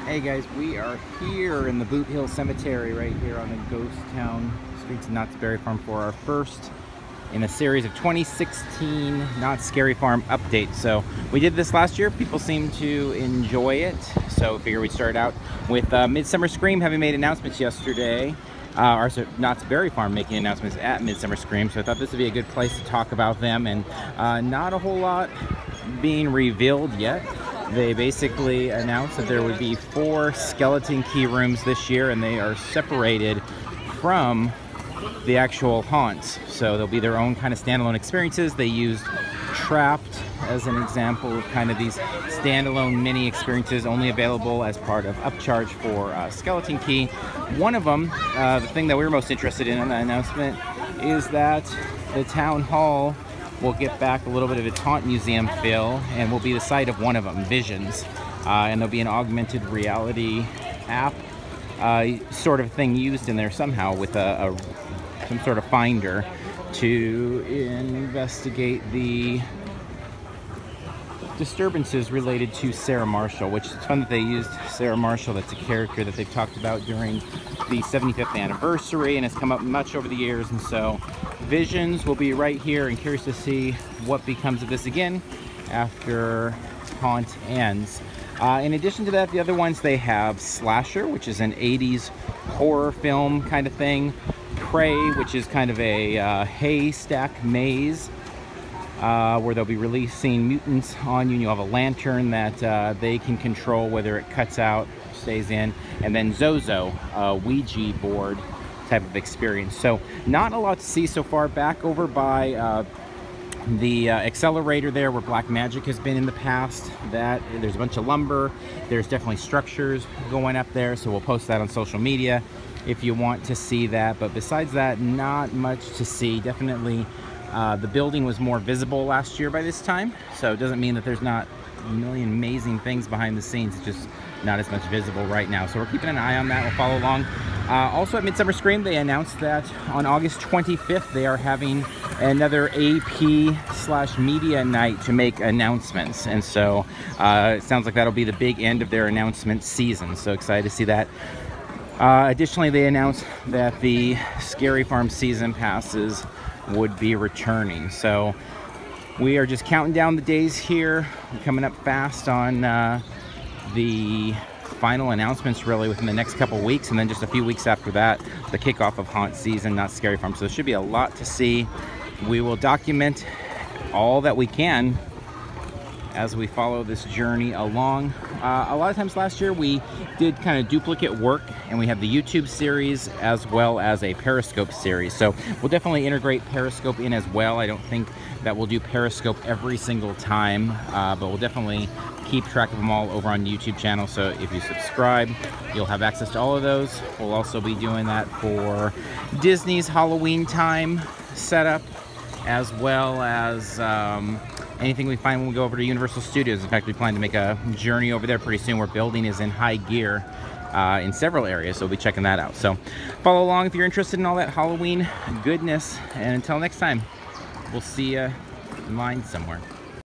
Hey guys, we are here in the Boot Hill Cemetery right here on the ghost town streets of Knott's Berry Farm for our first in a series of 2016 Knott's Scary Farm updates. So we did this last year. People seem to enjoy it. So I figure we'd start out with Midsummer Scream having made announcements yesterday. Knott's Berry Farm making announcements at Midsummer Scream. So I thought this would be a good place to talk about them, and not a whole lot being revealed yet. They basically announced that there would be 4 skeleton key rooms this year, and they are separated from the actual haunts. So they'll be their own kind of standalone experiences. They used Trapped as an example of kind of these standalone mini experiences only available as part of upcharge for skeleton key. One of them, the thing that we were most interested in the announcement, is that the town hall will get back a little bit of its haunt museum feel and will be the site of one of them, Visions. And there'll be an augmented reality app sort of thing used in there somehow with some sort of finder to investigate the disturbances related to Sarah Marshall, which is fun that they used Sarah Marshall. That's a character that they've talked about during the 75th anniversary and has come up much over the years. And so Visions will be right here, and curious to see what becomes of this again after Haunt ends. In addition to that, the other ones, they have Slasher, which is an 80s horror film kind of thing. Prey, which is kind of a haystack maze where they'll be releasing mutants on you, and you'll have a lantern that they can control whether it cuts out, stays in. And then Zozo, a Ouija board type of experience. So not a lot to see so far. Back over by the accelerator there where Black Magic has been in the past, that there's a bunch of lumber. There's definitely structures going up there, so we'll post that on social media if you want to see that. But besides that, not much to see. Definitely the building was more visible last year by this time, so it doesn't mean that there's not a million amazing things behind the scenes. It's just not as much visible right now, so we're keeping an eye on that. We'll follow along. Also at Midsummer Scream, they announced that on August 25th they are having another AP/media night to make announcements, and so it sounds like that'll be the big end of their announcement season, so excited to see that. Additionally, they announced that the Scary Farm season passes would be returning. So we are just counting down the days here. We're coming up fast on the final announcements really within the next couple weeks, and then just a few weeks after that, the kickoff of haunt season, Knott's Scary Farm. So there should be a lot to see. We will document all that we can as we follow this journey along. A lot of times last year we did kind of duplicate work, and we have the YouTube series as well as a Periscope series. So we'll definitely integrate Periscope in as well. I don't think that we'll do Periscope every single time, but we'll definitely keep track of them all over on the YouTube channel. So if you subscribe, you'll have access to all of those. We'll also be doing that for Disney's Halloween time setup, as well as anything we find when we go over to Universal Studios. In fact, we plan to make a journey over there pretty soon. Where building is in high gear in several areas, so we'll be checking that out. So follow along if you're interested in all that Halloween goodness. And until next time, we'll see you in line somewhere.